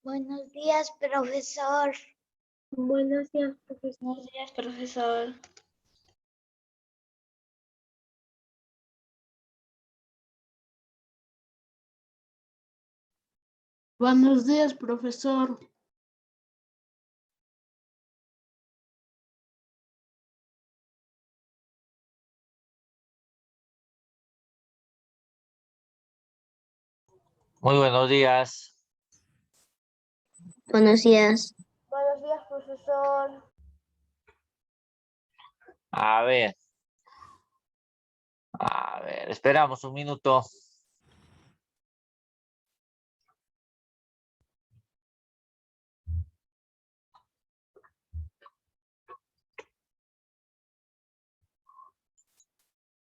Buenos días, profesor. Buenos días, profesor. Buenos días, profesor. Buenos días, profesor. Muy buenos días. Buenos días. Buenos días, profesor. A ver, esperamos un minuto.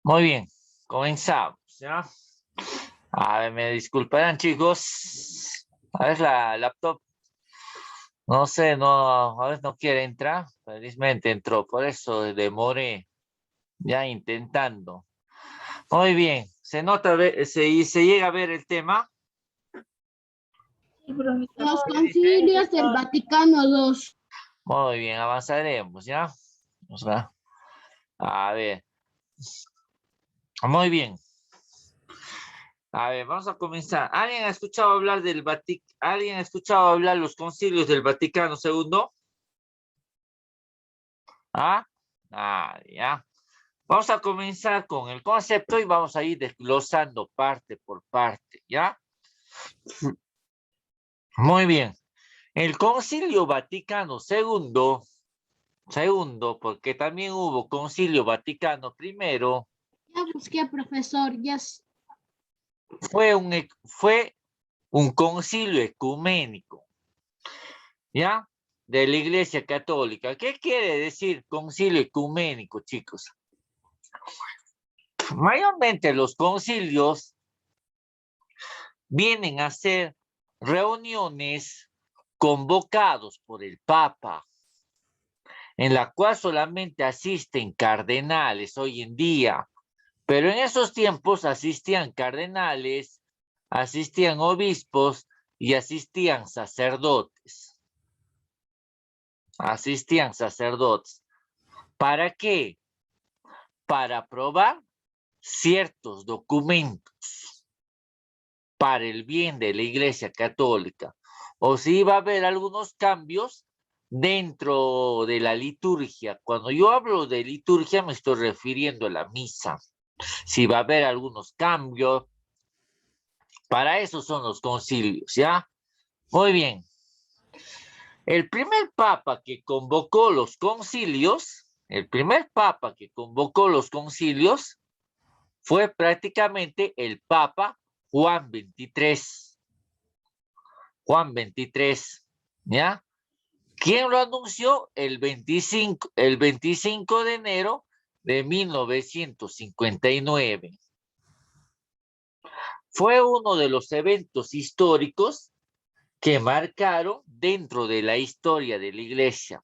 Muy bien, comenzamos, ¿ya? A ver, me disculparán, chicos. A ver, la laptop, no sé, a veces no quiere entrar. Felizmente entró, por eso demoré ya intentando. Muy bien, se nota, se llega a ver el tema. Sí, profesor. Los concilios del Vaticano II. Muy bien, avanzaremos, ¿ya? A ver. Muy bien. A ver, vamos a comenzar. ¿Alguien ha escuchado hablar del Vaticano? ¿Alguien ha escuchado hablar los concilios del Vaticano II? ¿Ah? Ya. Vamos a comenzar con el concepto y vamos a ir desglosando parte por parte, ¿ya? Muy bien. El Concilio Vaticano segundo, porque también hubo Concilio Vaticano primero. Ya busqué, profesor. Fue un concilio ecuménico, ¿ya? De la Iglesia Católica. ¿Qué quiere decir concilio ecuménico, chicos? Mayormente los concilios vienen a ser reuniones convocados por el Papa, en la cual solamente asisten cardenales hoy en día, pero en esos tiempos asistían cardenales, asistían obispos y asistían sacerdotes. ¿Para qué? Para aprobar ciertos documentos para el bien de la Iglesia Católica, o si iba a haber algunos cambios dentro de la liturgia. Cuando yo hablo de liturgia me estoy refiriendo a la misa. Si va a haber algunos cambios, para eso son los concilios, ¿ya? Muy bien. El primer papa que convocó los concilios, fue prácticamente el Papa Juan XXIII. ¿Ya? ¿Quién lo anunció? El 25 de enero de 1959. Fue uno de los eventos históricos que marcaron dentro de la historia de la Iglesia.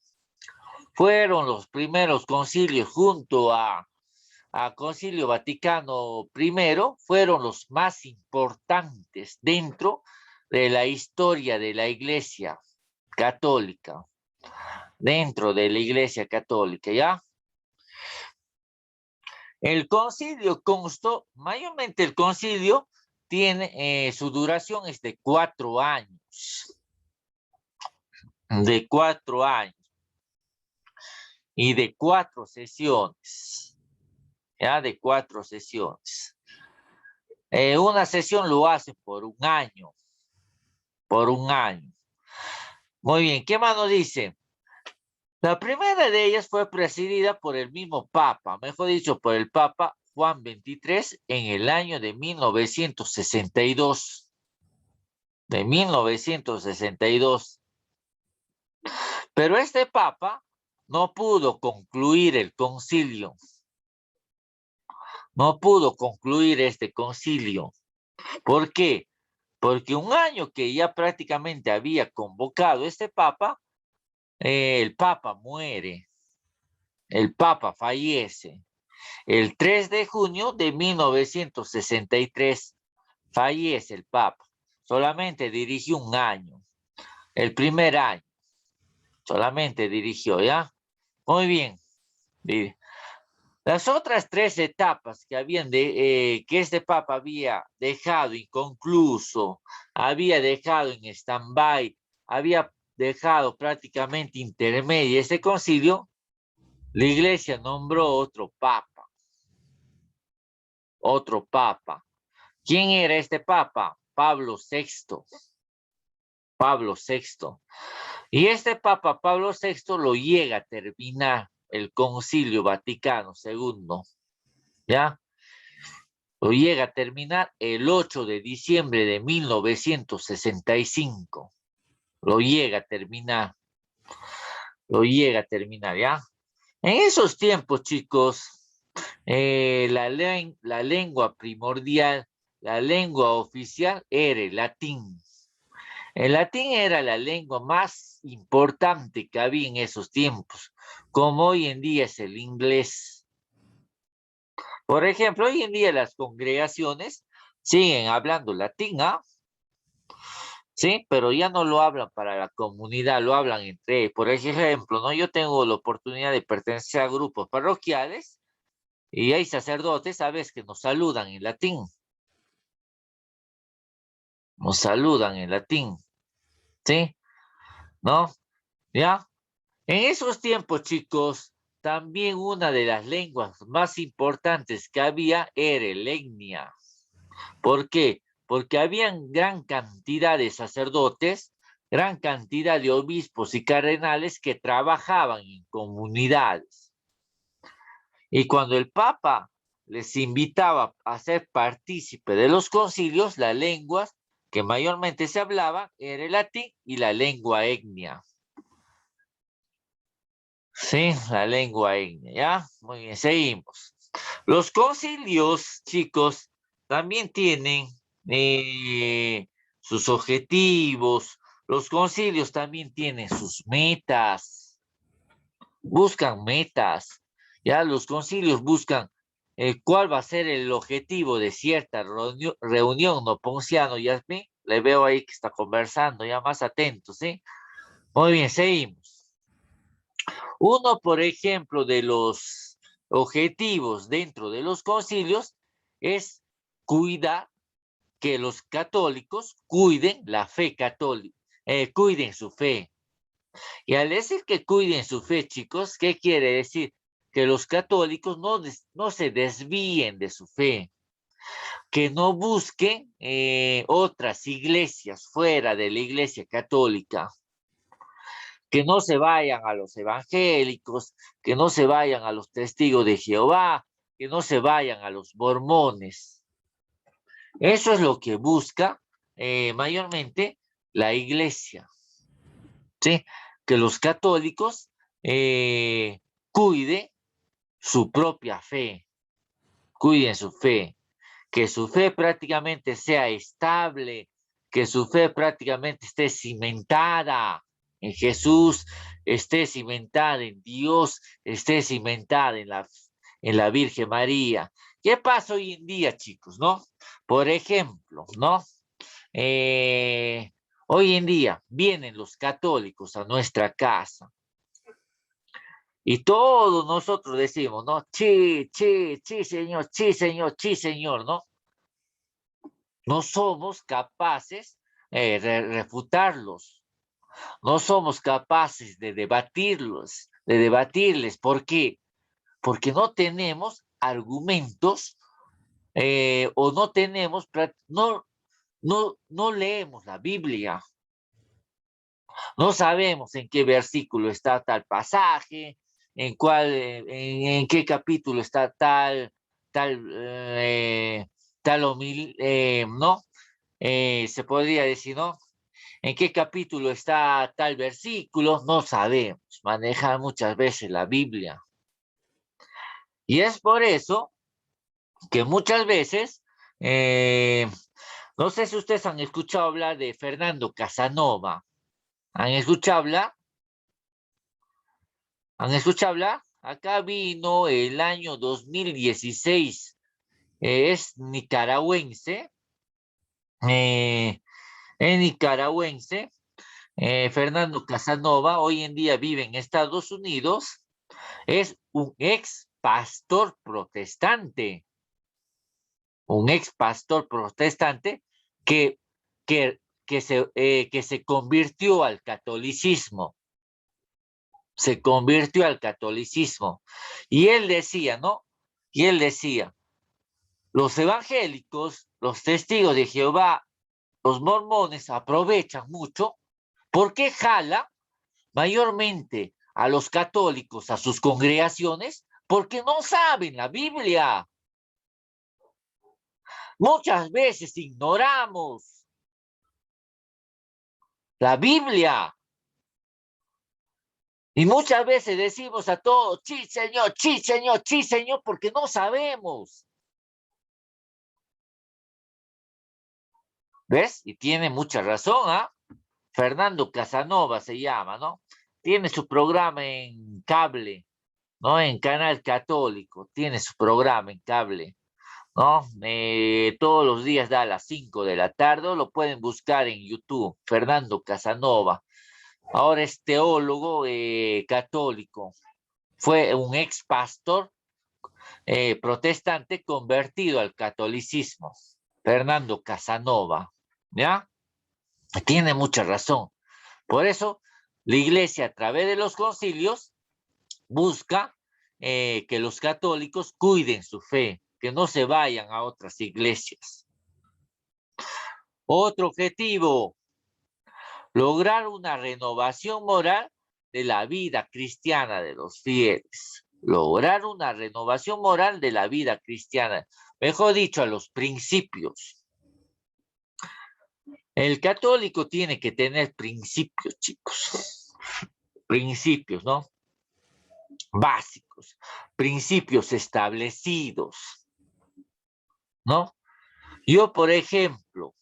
Fueron los primeros concilios junto a Concilio Vaticano I, fueron los más importantes dentro de la historia de la Iglesia Católica. ¿Ya? El concilio mayormente el concilio tiene, su duración es de 4 años. Y de 4 sesiones. ¿Ya? De 4 sesiones. Una sesión lo hace por un año. Muy bien, ¿qué más nos dice? La primera de ellas fue presidida por el mismo Papa, mejor dicho, por el Papa Juan XXIII en el año de 1962. Pero este Papa no pudo concluir el concilio. No pudo concluir este concilio. ¿Por qué? Porque un año que ya prácticamente había convocado este Papa, el Papa muere. El Papa fallece. El 3 de junio de 1963 fallece el Papa. Solamente dirigió un año. el primer año. Solamente dirigió, ¿ya? Muy bien. Las otras 3 etapas que que este papa había dejado inconcluso, había dejado en stand-by, había dejado prácticamente intermedia este concilio, la iglesia nombró otro papa. Otro papa. ¿Quién era este papa? Pablo VI. Pablo VI. Y este papa Pablo VI lo llega a terminar el Concilio Vaticano II, ¿ya? Lo llega a terminar el 8 de diciembre de 1965. Lo llega a terminar. Lo llega a terminar, ¿ya? En esos tiempos, chicos, la lengua primordial, la lengua oficial era el latín. El latín era la lengua más importante que había en esos tiempos, como hoy en día es el inglés. Por ejemplo, hoy en día las congregaciones siguen hablando latín, ¿ah? Sí, pero ya no lo hablan para la comunidad, lo hablan entre ellos. Por ejemplo, ¿no? Yo tengo la oportunidad de pertenecer a grupos parroquiales y hay sacerdotes, ¿sabes? Que nos saludan en latín. Nos saludan en latín, ¿sí? ¿No? ¿Ya? En esos tiempos, chicos, también una de las lenguas más importantes que había era el etnia. ¿Por qué? Porque habían gran cantidad de sacerdotes, gran cantidad de obispos y cardenales que trabajaban en comunidades. Y cuando el Papa les invitaba a ser partícipe de los concilios, las lenguas que mayormente se hablaban era el latín y la lengua etnia. Sí, la lengua etnia, ¿ya? Muy bien, seguimos. Los concilios, chicos, también tienen sus objetivos. Los concilios también tienen sus metas. Buscan metas. Ya los concilios buscan cuál va a ser el objetivo de cierta reunión. No, Ponciano, Yasmin, le veo ahí que está conversando, ya más atento, ¿sí? Muy bien, seguimos. Uno, por ejemplo, de los objetivos dentro de los concilios es cuidar que los católicos cuiden la fe católica, cuiden su fe. Y al decir que cuiden su fe, chicos, ¿qué quiere decir? Que los católicos no se desvíen de su fe, que no busquen otras iglesias fuera de la iglesia católica, que no se vayan a los evangélicos, que no se vayan a los testigos de Jehová, que no se vayan a los mormones. Eso es lo que busca mayormente la iglesia, ¿sí? Que los católicos cuiden su propia fe, cuiden su fe, que su fe prácticamente sea estable, que su fe prácticamente esté cimentada en Jesús, esté cimentada en Dios, esté cimentada en la Virgen María. ¿Qué pasa hoy en día, chicos, no? Por ejemplo, ¿no? Hoy en día vienen los católicos a nuestra casa y todos nosotros decimos, ¿no? Sí, señor, ¿no? No somos capaces de refutarlos. No somos capaces de debatirles. ¿Por qué? Porque no tenemos argumentos o no tenemos, no leemos la Biblia. No sabemos en qué versículo está tal pasaje, en qué capítulo está tal ¿no? Se podría decir, ¿no? ¿En qué capítulo está tal versículo? No sabemos manejar muchas veces la Biblia. Y es por eso que muchas veces, no sé si ustedes han escuchado hablar de Fernando Casanova. ¿Han escuchado hablar? ¿Han escuchado hablar? Acá vino el año 2016. Es nicaragüense. Es nicaragüense. Fernando Casanova, hoy en día vive en Estados Unidos, es un ex pastor protestante. Un ex pastor protestante que, que se convirtió al catolicismo. Se convirtió al catolicismo. Y él decía, ¿no? Y él decía, los evangélicos, los testigos de Jehová, los mormones aprovechan mucho porque jala mayormente a los católicos a sus congregaciones porque no saben la Biblia. Muchas veces ignoramos la Biblia. Y muchas veces decimos a todos, sí, señor, sí, señor, sí, señor, porque no sabemos. ¿Ves? Y tiene mucha razón, ¿ah? Fernando Casanova se llama, ¿no? Tiene su programa en cable, ¿no? En Canal Católico, tiene su programa en cable, ¿no? Todos los días da a las 5 de la tarde, lo pueden buscar en YouTube, Fernando Casanova. Ahora es teólogo católico. Fue un ex pastor protestante convertido al catolicismo. Fernando Casanova, ¿ya? Tiene mucha razón. Por eso, la iglesia a través de los concilios busca que los católicos cuiden su fe, que no se vayan a otras iglesias. Otro objetivo, lograr una renovación moral de la vida cristiana de los fieles. Lograr una renovación moral de la vida cristiana, mejor dicho, a los principios. El católico tiene que tener principios, chicos. Principios, ¿no? Básicos, principios establecidos, ¿no? Yo, por ejemplo,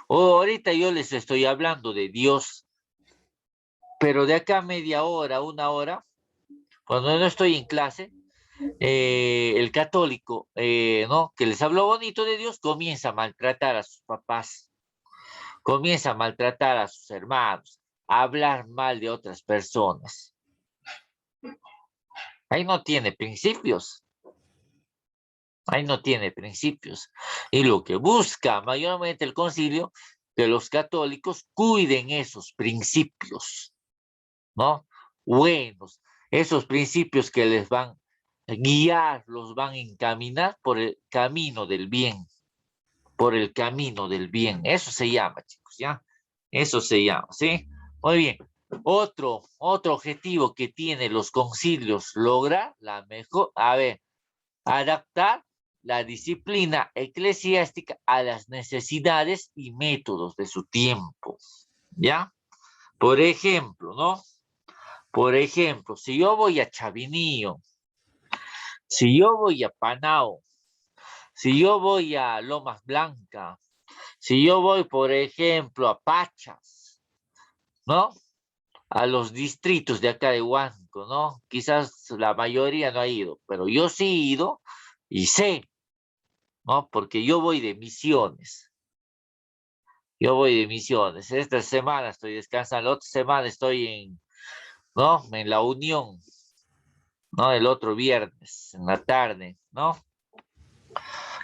ahorita yo les estoy hablando de Dios, pero de acá a media hora, una hora, cuando no estoy en clase, el católico, ¿no? Que les habló bonito de Dios, comienza a maltratar a sus papás, comienza a maltratar a sus hermanos, a hablar mal de otras personas. Ahí no tiene principios. Ahí no tiene principios. Y lo que busca mayormente el concilio, que los católicos cuiden esos principios, ¿no? Buenos, esos principios que les van a guiar, los van a encaminar por el camino del bien, por el camino del bien. Eso se llama, chicos, ¿ya? Eso se llama, ¿sí? Muy bien. Otro objetivo que tienen los concilios, lograr la mejor, adaptar la disciplina eclesiástica a las necesidades y métodos de su tiempo, ¿ya? Por ejemplo, ¿no? Por ejemplo, si yo voy a Chavinillo, si yo voy a Panao, si yo voy a Lomas Blanca, si yo voy, por ejemplo, a Pachas, ¿no? A los distritos de acá de Huánuco, ¿no? Quizás la mayoría no ha ido, pero yo sí he ido y sé, ¿no? Porque yo voy de misiones. Yo voy de misiones. Esta semana estoy descansando, la otra semana estoy ¿no? En la Unión, ¿no? El otro viernes, en la tarde, ¿no?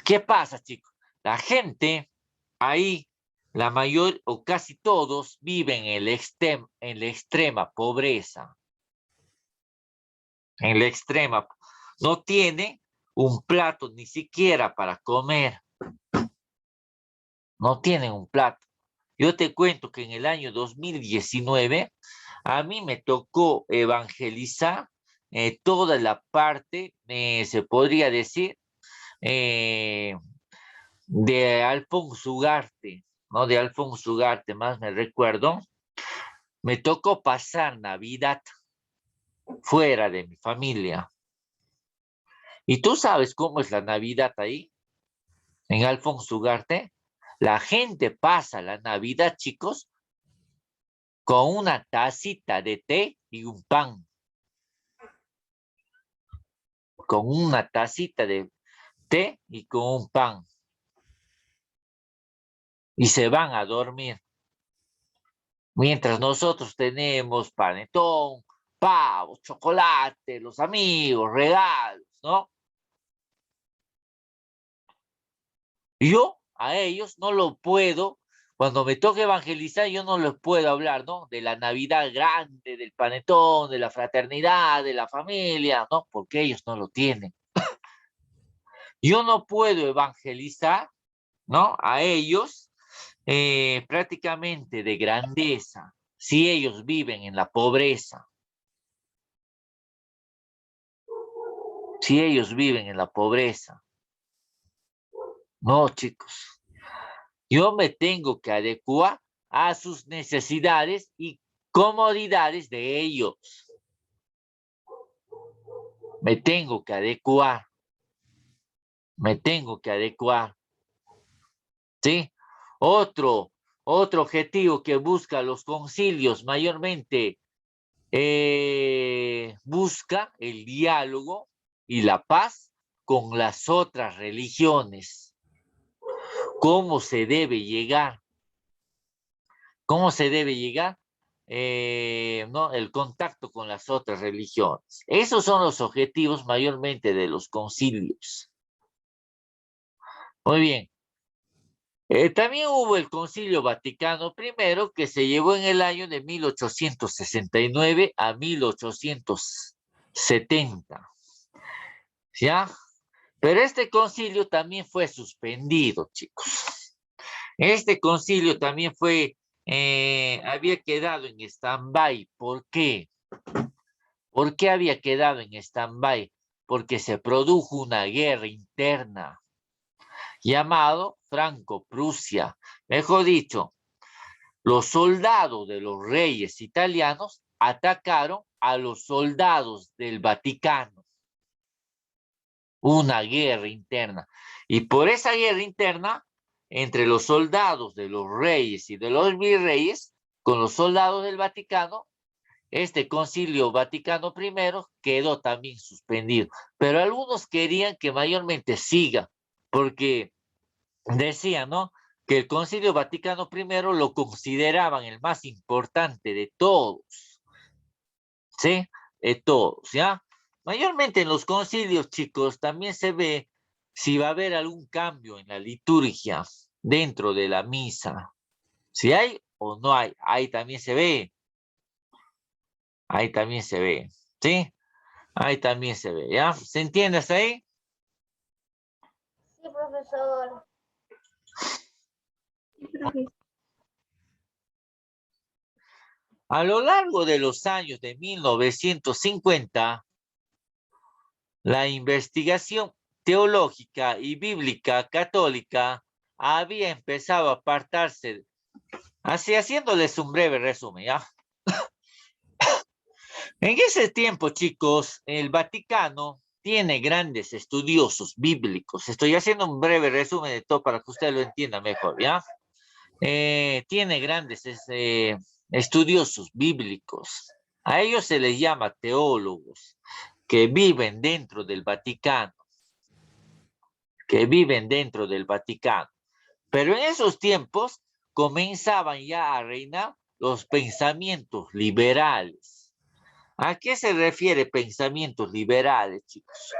¿Qué pasa, chicos? La gente ahí, la mayor o casi todos viven en la extrema pobreza. En la extrema. No tienen un plato ni siquiera para comer. No tienen un plato. Yo te cuento que en el año 2019 a mí me tocó evangelizar toda la parte, se podría decir, de Alfonso Ugarte, ¿no? De Alfonso Ugarte, más me recuerdo. Me tocó pasar Navidad fuera de mi familia. ¿Y tú sabes cómo es la Navidad ahí? En Alfonso Ugarte. La gente pasa la Navidad, chicos, con una tacita de té y un pan. Con una tacita de té y con un pan. Y se van a dormir. Mientras nosotros tenemos panetón, pavo, chocolate, los amigos, regalos, ¿no? Yo a ellos no lo puedo, cuando me toque evangelizar, yo no les puedo hablar, ¿no? De la Navidad grande, del panetón, de la fraternidad, de la familia, ¿no? Porque ellos no lo tienen. Yo no puedo evangelizar, ¿no? A ellos prácticamente de grandeza, si ellos viven en la pobreza. Si ellos viven en la pobreza. No, chicos. Yo me tengo que adecuar a sus necesidades y comodidades de ellos. Me tengo que adecuar. Me tengo que adecuar. ¿Sí? Otro objetivo que busca los concilios mayormente busca el diálogo y la paz con las otras religiones. ¿Cómo se debe llegar? ¿Cómo se debe llegar? ¿No? El contacto con las otras religiones. Esos son los objetivos mayormente de los concilios. Muy bien. También hubo el Concilio Vaticano I que se llevó en el año de 1869 a 1870. ¿Ya? Pero este concilio también fue suspendido, chicos. Este concilio también había quedado en stand-by. ¿Por qué? ¿Por qué había quedado en stand-by? Porque se produjo una guerra interna llamado Franco-Prusia. Mejor dicho, los soldados de los reyes italianos atacaron a los soldados del Vaticano. Una guerra interna. Y por esa guerra interna, entre los soldados de los reyes y de los virreyes, con los soldados del Vaticano, este Concilio Vaticano I quedó también suspendido. Pero algunos querían que mayormente siga, porque decían, ¿no? Que el Concilio Vaticano I lo consideraban el más importante de todos. ¿Sí? De todos, ¿ya? Mayormente en los concilios, chicos, también se ve si va a haber algún cambio en la liturgia dentro de la misa. Si hay o no hay, ahí también se ve. Ahí también se ve, ¿sí? Ahí también se ve, ¿ya? ¿Se entiende hasta ahí? Sí, profesor. A lo largo de los años de 1950, la investigación teológica y bíblica católica había empezado a apartarse, así haciéndoles un breve resumen, ¿ya? En ese tiempo, chicos, el Vaticano tiene grandes estudiosos bíblicos. Estoy haciendo un breve resumen de todo para que usted lo entienda mejor, ¿ya? Tiene grandes estudiosos bíblicos. A ellos se les llama teólogos que viven dentro del Vaticano. Que viven dentro del Vaticano. Pero en esos tiempos comenzaban ya a reinar los pensamientos liberales. ¿A qué se refiere pensamientos liberales, chicos?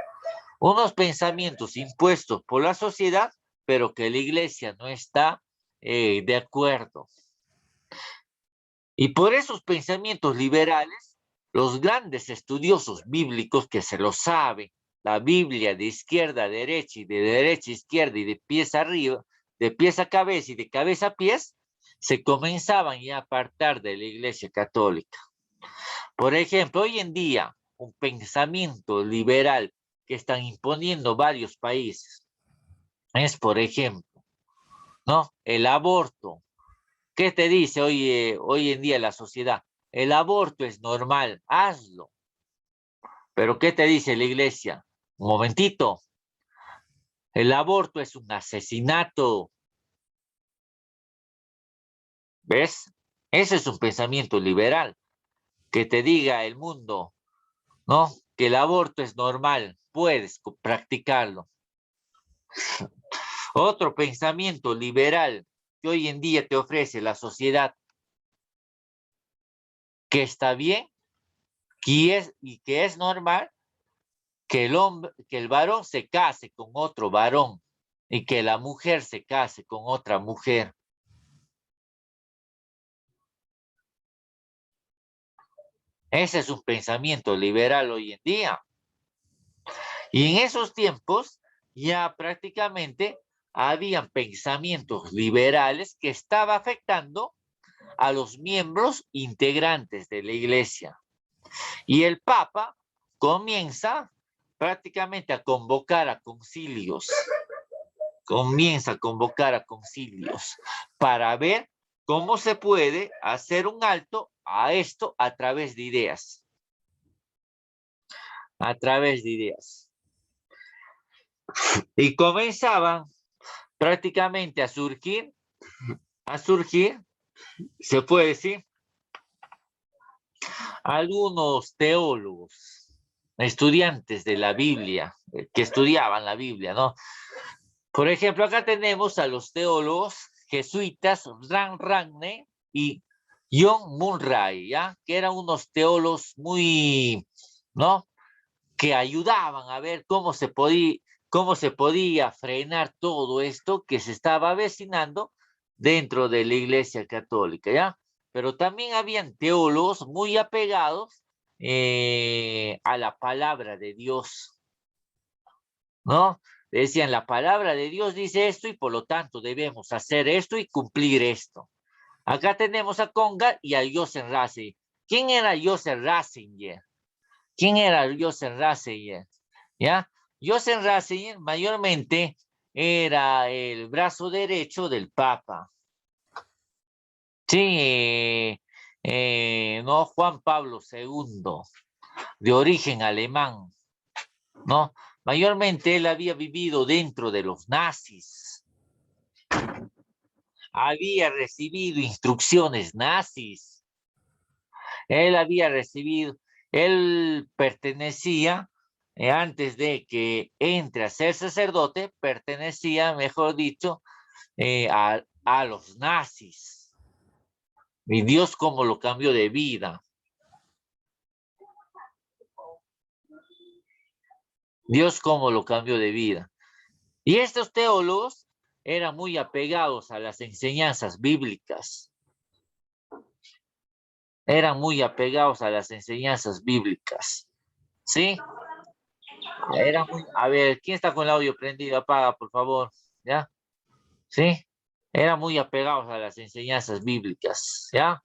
Unos pensamientos impuestos por la sociedad, pero que la iglesia no está de acuerdo. Y por esos pensamientos liberales, los grandes estudiosos bíblicos que se lo saben, la Biblia de izquierda a derecha y de derecha a izquierda y de pies arriba, de pies a cabeza y de cabeza a pies, se comenzaban ya a apartar de la iglesia católica. Por ejemplo, hoy en día, un pensamiento liberal que están imponiendo varios países es, por ejemplo, ¿no? El aborto. ¿Qué te dice hoy en día la sociedad? El aborto es normal, hazlo. Pero ¿qué te dice la iglesia? Un momentito. El aborto es un asesinato. ¿Ves? Ese es un pensamiento liberal. Que te diga el mundo, ¿no? Que el aborto es normal, puedes practicarlo. Otro pensamiento liberal que hoy en día te ofrece la sociedad que está bien y que es normal que el varón se case con otro varón y que la mujer se case con otra mujer. Ese es un pensamiento liberal hoy en día. Y en esos tiempos ya prácticamente habían pensamientos liberales que estaban afectando a los miembros integrantes de la iglesia. Y el Papa comienza prácticamente a convocar a concilios. Comienza a convocar a concilios para ver cómo se puede hacer un alto a esto a través de ideas. A través de ideas. Y comenzaban prácticamente a surgir, se puede decir, algunos teólogos, estudiantes de la Biblia, que estudiaban la Biblia, ¿no? Por ejemplo, acá tenemos a los teólogos jesuitas Ran Ragne y John Murray, ¿ya? Que eran unos teólogos muy, ¿no? Que ayudaban a ver cómo se podía frenar todo esto que se estaba avecinando dentro de la Iglesia Católica, ¿ya? Pero también habían teólogos muy apegados a la palabra de Dios, ¿no? Decían, la palabra de Dios dice esto y por lo tanto debemos hacer esto y cumplir esto. Acá tenemos a Conga y a Joseph Ratzinger. ¿Quién era Joseph Ratzinger? ¿Quién era Joseph Ratzinger? ¿Ya? Joseph Ratzinger mayormente era el brazo derecho del Papa. Sí, no, Juan Pablo II, de origen alemán, ¿no? Mayormente él había vivido dentro de los nazis. Había recibido instrucciones nazis. Él pertenecía, antes de que entre a ser sacerdote, pertenecía, mejor dicho, a los nazis. Y Dios cómo lo cambió de vida. Dios cómo lo cambió de vida. Y estos teólogos eran muy apegados a las enseñanzas bíblicas. Eran muy apegados a las enseñanzas bíblicas. ¿Sí? A ver, ¿quién está con el audio prendido? Apaga, por favor. ¿Ya? ¿Sí? Eran muy apegados a las enseñanzas bíblicas. ¿Ya?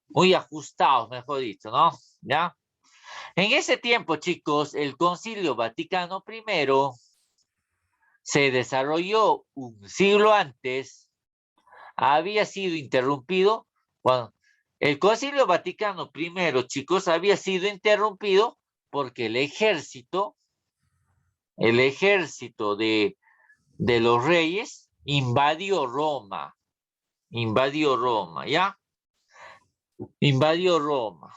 Muy ajustados, mejor dicho, ¿no? ¿Ya? En ese tiempo, chicos, el Concilio Vaticano I se desarrolló un siglo antes, había sido interrumpido cuando el Concilio Vaticano I, chicos, había sido interrumpido porque el ejército de los reyes invadió Roma, ¿ya? Invadió Roma.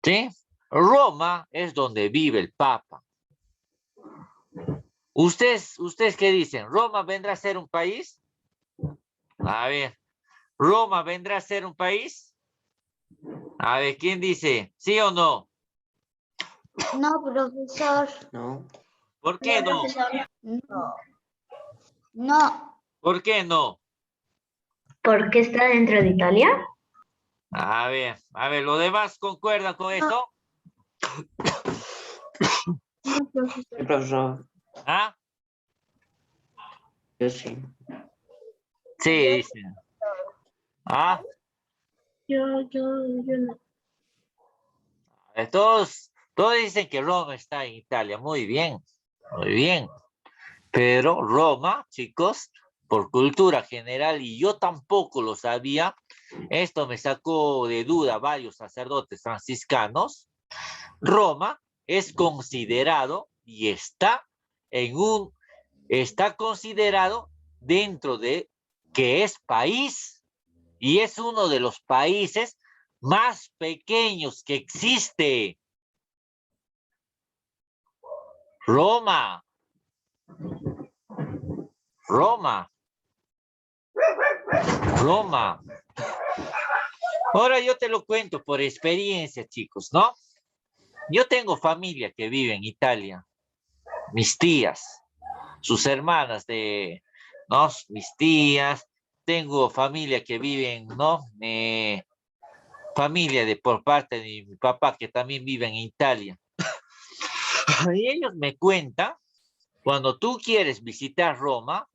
¿Sí? Roma es donde vive el Papa. ¿Ustedes qué dicen? ¿Roma vendrá a ser un país? A ver, ¿Roma vendrá a ser un país? A ver, ¿quién dice? ¿Sí o no? No, profesor. No. ¿Por qué no? No. No. ¿Por qué no? ¿Por qué está dentro de Italia? A ver, ¿los demás concuerdan con eso? Profesor. ¿Ah? Yo sí. Sí, dicen. ¿Ah? Yo no. Todos dicen que Roma está en Italia. Muy bien, muy bien. Pero Roma, chicos, por cultura general, y yo tampoco lo sabía, esto me sacó de duda varios sacerdotes franciscanos, Roma es considerado y está considerado dentro de que es país y es uno de los países más pequeños que existe. Roma. Ahora yo te lo cuento por experiencia, chicos, ¿no? Yo tengo familia que vive en Italia, mis tías, sus hermanas ¿no? Mis tías, tengo familia que viven, ¿no? Familia por parte de mi papá que también vive en Italia. Y ellos me cuentan, cuando tú quieres visitar Roma,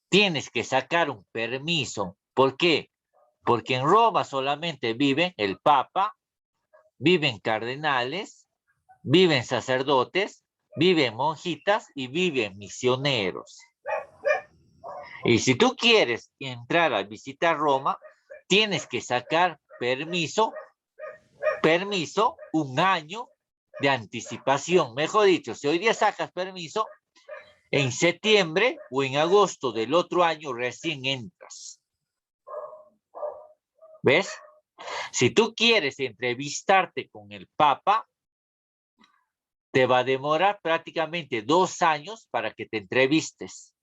tienes que sacar un permiso. ¿Por qué? Porque en Roma solamente viven el Papa, viven cardenales, viven sacerdotes, viven monjitas y viven misioneros. Y si tú quieres entrar a visitar Roma, tienes que sacar permiso un año de anticipación. Mejor dicho, si hoy día sacas permiso, en septiembre o en agosto del otro año recién entras. ¿Ves? Si tú quieres entrevistarte con el Papa, te va a demorar prácticamente 2 años para que te entrevistes.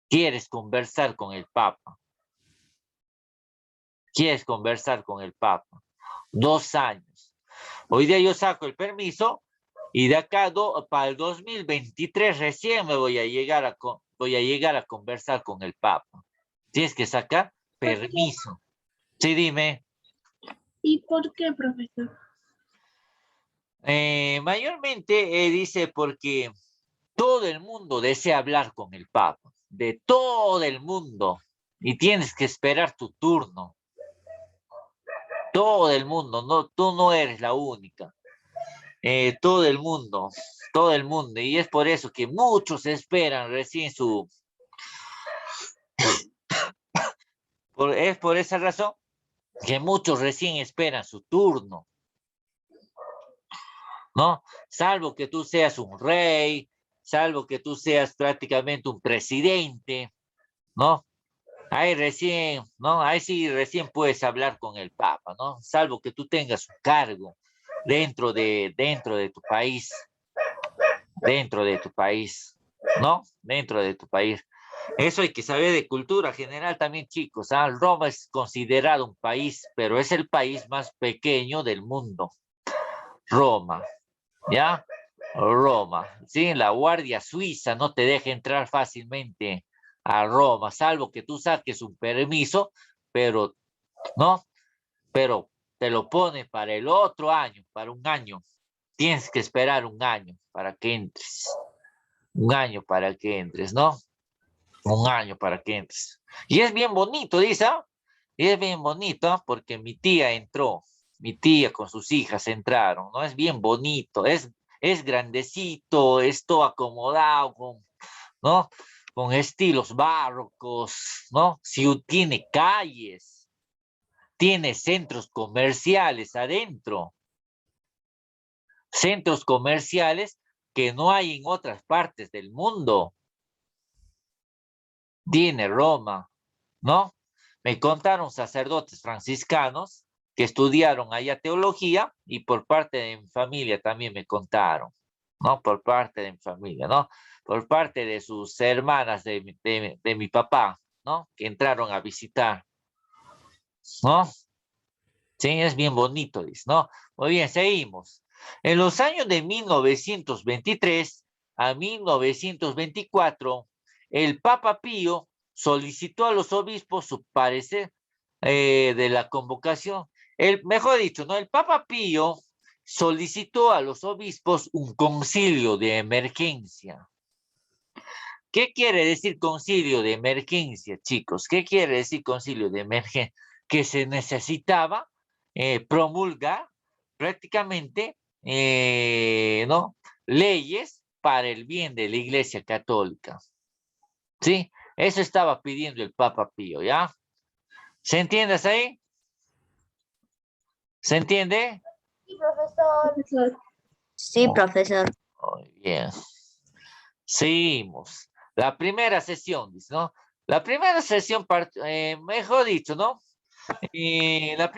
¿Quieres conversar con el Papa? ¿Quieres conversar con el Papa? 2 años. Hoy día yo saco el permiso y de acá para el 2023 recién me voy a llegar a conversar con el Papa. Tienes que sacar permiso. Sí, dime. ¿Y por qué, profesor? Mayormente dice porque todo el mundo desea hablar con el Papa, de todo el mundo, y tienes que esperar tu turno. Todo el mundo, no, tú no eres la única. Todo el mundo, y es por eso que muchos esperan recién es por esa razón que muchos recién esperan su turno, ¿no? Salvo que tú seas un rey, salvo que tú seas prácticamente un presidente, ¿no? Ahí recién, ¿no? Ahí sí recién puedes hablar con el Papa, ¿no? Salvo que tú tengas un cargo dentro de tu país, ¿no? Dentro de tu país. Eso hay que saber de cultura general también, chicos. ¿Ah? Roma es considerado un país, pero es el país más pequeño del mundo. Roma, ¿ya? Roma, ¿sí? La Guardia Suiza no te deja entrar fácilmente a Roma, salvo que tú saques un permiso, pero, ¿no? Pero te lo pone para el otro año, para un año. Tienes que esperar un año para que entres. Un año para que entres, ¿no? Un año para que entres. Y es bien bonito, dice, ¿ah? Y es bien bonito porque mi tía entró, mi tía con sus hijas entraron, ¿no? Es bien bonito, es grandecito, es todo acomodado, ¿no? Con estilos barrocos, ¿no? Tiene calles, tiene centros comerciales adentro, centros comerciales que no hay en otras partes del mundo. Tiene Roma, ¿no? Me contaron sacerdotes franciscanos que estudiaron allá teología y por parte de mi familia también me contaron, ¿no? Por parte de mi familia, ¿no? Por parte de sus hermanas de mi papá, ¿no? Que entraron a visitar, ¿no? Sí, es bien bonito, dice, ¿no? Muy bien, seguimos. En los años de 1923 a 1924, el Papa Pío solicitó a los obispos su parecer de la convocación. Mejor dicho, ¿no? El Papa Pío solicitó a los obispos un concilio de emergencia. ¿Qué quiere decir concilio de emergencia, chicos? ¿Qué quiere decir concilio de emergencia? Que se necesitaba promulgar prácticamente, ¿no? Leyes para el bien de la Iglesia Católica. ¿Sí? Eso estaba pidiendo el Papa Pío, ¿ya? ¿Se entiende hasta ahí? ¿Se entiende? Sí, profesor. Profesor, Sí, profesor. Muy bien. Seguimos. La primera sesión, dice, ¿no? La primera sesión, mejor dicho, ¿no? La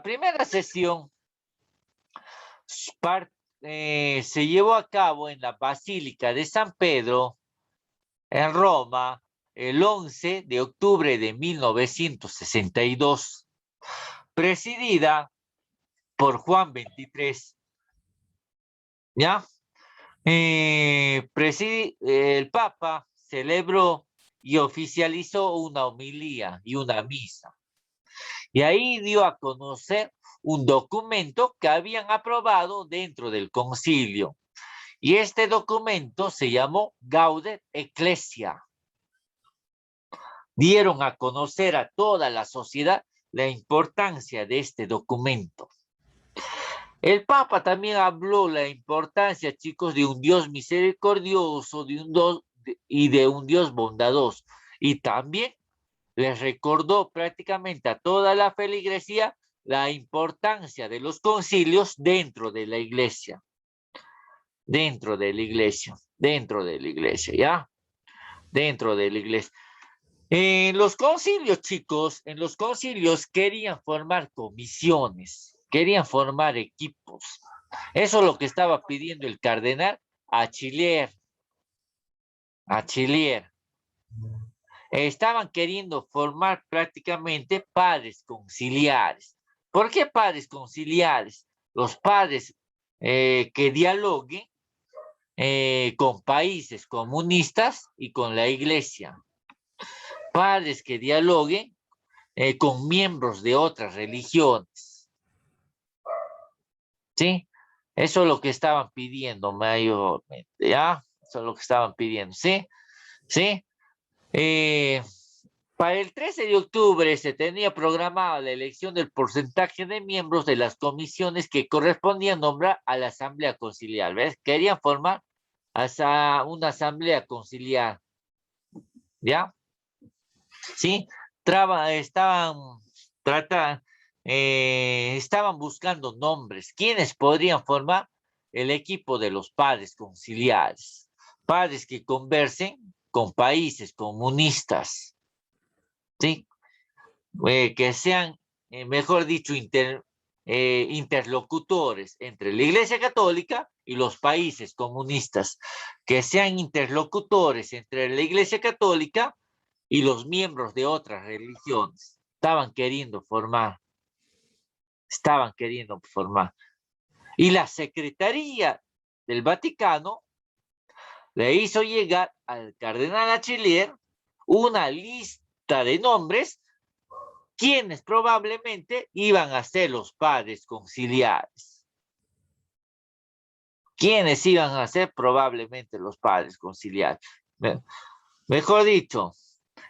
primera sesión se llevó a cabo en la Basílica de San Pedro, en Roma, el 11 de octubre de 1962, presidida por Juan XXIII. ¿Ya? El Papa celebró y oficializó una homilía y una misa. Y ahí dio a conocer un documento que habían aprobado dentro del concilio. Y este documento se llamó Gaudet Ecclesia. Dieron a conocer a toda la sociedad la importancia de este documento. El Papa también habló la importancia, chicos, de un Dios misericordioso y de un Dios bondadoso. Y también les recordó prácticamente a toda la feligresía la importancia de los concilios dentro de la iglesia. Dentro de la iglesia, ¿ya? Dentro de la iglesia. En los concilios, chicos, en los concilios querían formar comisiones, querían formar equipos. Eso es lo que estaba pidiendo el cardenal Achillier. Estaban queriendo formar prácticamente padres conciliares. ¿Por qué padres conciliares? Los padres que dialoguen con países comunistas y con la iglesia. Padres que dialoguen con miembros de otras religiones. ¿Sí? Eso es lo que estaban pidiendo mayormente, ¿ya? Eso es lo que estaban pidiendo, ¿sí? ¿Sí? Para el 13 de octubre se tenía programada la elección del porcentaje de miembros de las comisiones que correspondían nombrar a la asamblea conciliar. ¿Ves? Querían formar una asamblea conciliar. ¿Ya? ¿Sí? Estaban buscando nombres. ¿Quiénes podrían formar el equipo de los padres conciliares? Padres que conversen con países comunistas. ¿Sí? Que sean, mejor dicho, interlocutores entre la Iglesia Católica y los países comunistas. Que sean interlocutores entre la Iglesia Católica y los miembros de otras religiones. Estaban queriendo formar. Y la Secretaría del Vaticano le hizo llegar al cardenal Achillier una lista de nombres quienes probablemente iban a ser los padres conciliares. ¿Quiénes iban a ser probablemente los padres conciliares? Mejor dicho,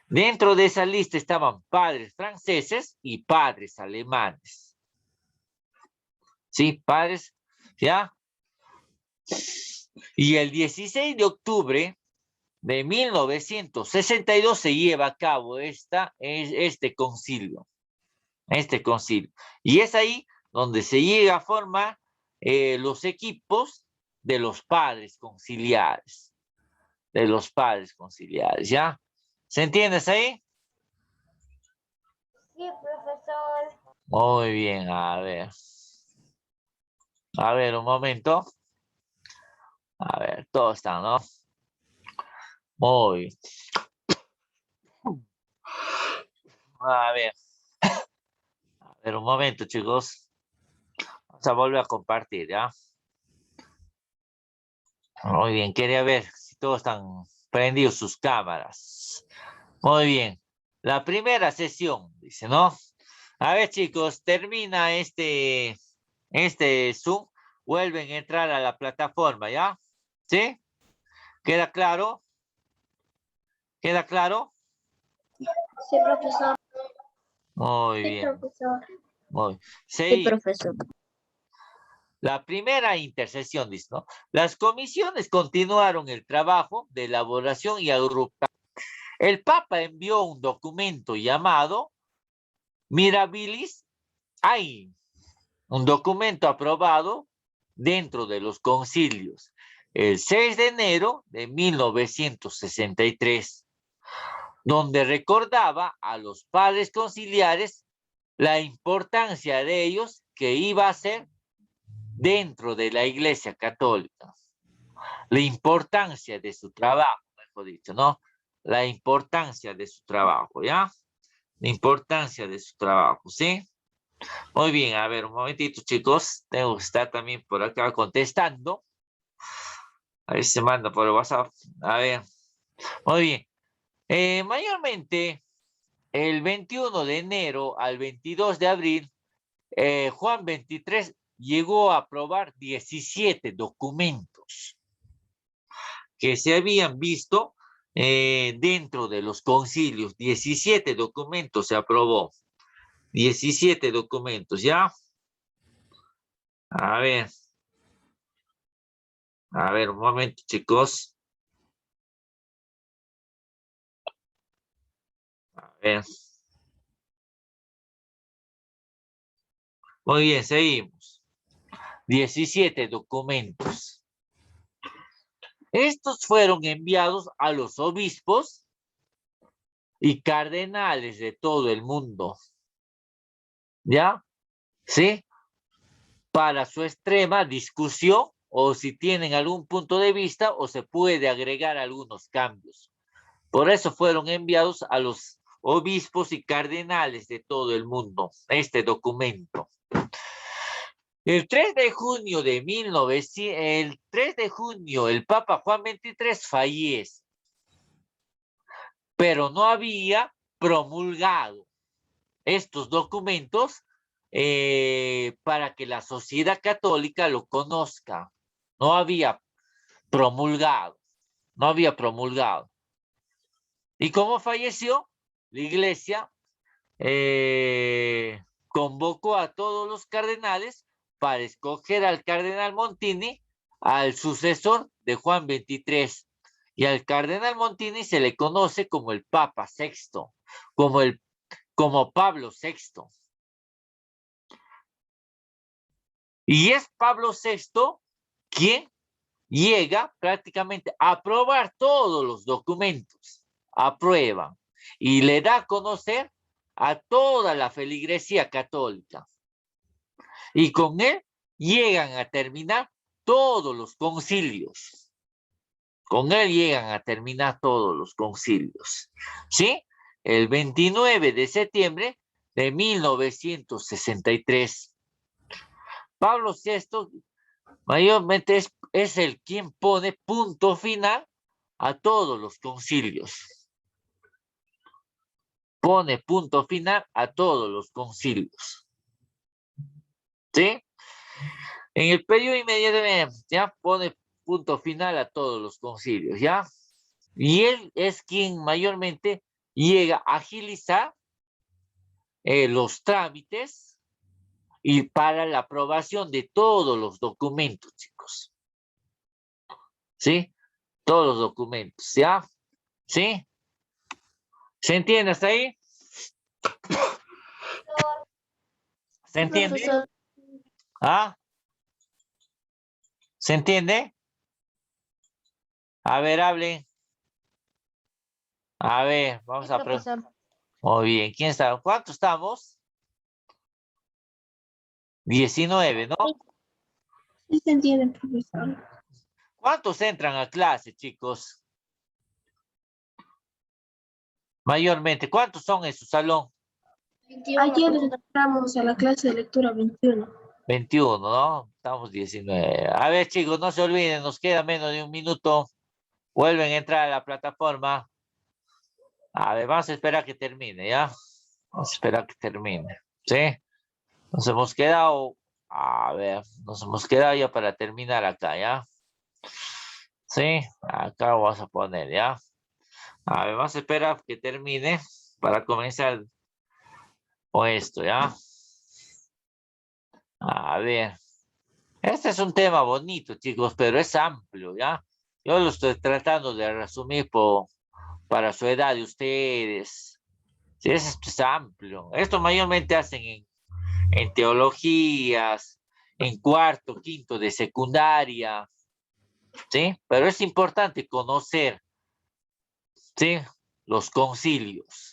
dentro de esa lista estaban padres franceses y padres alemanes. ¿Sí? Padres, ¿ya? Y el 16 de octubre de 1962 se lleva a cabo este concilio. Y es ahí donde se llega a formar los equipos de los padres conciliares. ¿Ya? ¿Se entiende ahí? Sí, profesor. Muy bien, a ver. A ver, un momento. A ver, todos están, ¿no? Muy bien. A ver. A ver, un momento, chicos. Vamos a volver a compartir, ¿ya? Muy bien, quería ver si todos están prendidos sus cámaras. Muy bien. La primera sesión, dice, ¿no? A ver, chicos, termina este Zoom. Vuelven a entrar a la plataforma, ¿ya? ¿Sí? ¿Queda claro? ¿Queda claro? Sí, profesor. Muy Sí, bien. profesor. Muy. Sí, Seguimos. profesor. La primera intersesión, dice, ¿no? Las comisiones continuaron el trabajo de elaboración y agrupación. El Papa envió un documento llamado Mirabilis Ai, un documento aprobado dentro de los concilios el 6 de enero de 1963, donde recordaba a los padres conciliares la importancia de ellos que iba a ser dentro de la Iglesia Católica, la importancia de su trabajo, mejor dicho, ¿no? la importancia de su trabajo, ¿ya? La importancia de su trabajo, ¿sí? Muy bien, a ver, un momentito, chicos. Tengo que estar también por acá contestando. A ver si se manda por el WhatsApp. A ver, muy bien. Mayormente, el 21 de enero al 22 de abril, Juan 23 llegó a aprobar 17 documentos que se habían visto dentro de los concilios. 17 documentos se aprobó. 17 documentos, ¿ya? A ver. A ver, un momento, chicos. A ver. Muy bien, seguimos. 17 documentos. Estos fueron enviados a los obispos y cardenales de todo el mundo. ¿Ya? ¿Sí? Para su extrema discusión o si tienen algún punto de vista o se puede agregar algunos cambios. Por eso fueron enviados a los obispos y cardenales de todo el mundo este documento. El 3 de junio de 1900, el 3 de junio el Papa Juan XXIII fallece, pero no había promulgado estos documentos para que la sociedad católica lo conozca. No había promulgado, no había promulgado. ¿Y cómo falleció? La iglesia convocó a todos los cardenales para escoger al cardenal Montini, al sucesor de Juan XXIII. Y al cardenal Montini se le conoce como el Papa VI, como Pablo VI. Y es Pablo VI quien llega prácticamente a aprobar todos los documentos, aprueba y le da a conocer a toda la feligresía católica. Y con él llegan a terminar todos los concilios. Con él llegan a terminar todos los concilios. ¿Sí? El 29 de septiembre de 1963. Pablo VI mayormente es el quien pone punto final a todos los concilios. Pone punto final a todos los concilios. ¿Sí? En el periodo inmediatamente, ya pone punto final a todos los concilios, ¿ya? Y él es quien mayormente llega a agilizar los trámites y para la aprobación de todos los documentos, chicos. ¿Sí? Todos los documentos, ¿ya? ¿Sí? ¿Se entiende hasta ahí? ¿Se entiende? Profesor. ¿Ah? ¿Se entiende? A ver, hablen. A ver, vamos a preguntar. Muy bien, ¿quién está? ¿Cuántos estamos? 19, ¿no? Sí se entiende, profesor. ¿Cuántos entran a clase, chicos? Mayormente, ¿cuántos son en su salón? 21. Ayer entramos a la clase de lectura 21. 21, ¿no? Estamos 19. A ver, chicos, no se olviden, nos queda menos de un minuto. Vuelven a entrar a la plataforma. A ver, vamos a esperar que termine, ¿ya? Vamos a esperar que termine, ¿sí? Nos hemos quedado, a ver, nos hemos quedado ya para terminar acá, ¿ya? Sí, acá lo vamos a poner, ¿ya? A ver, vamos a esperar que termine para comenzar con esto, ¿ya? A ver, este es un tema bonito, chicos, pero es amplio, ¿ya? Yo lo estoy tratando de resumir para su edad de ustedes. Sí, esto es amplio. Esto mayormente hacen en teologías, en cuarto, quinto de secundaria, ¿sí? Pero es importante conocer, ¿sí? Los concilios.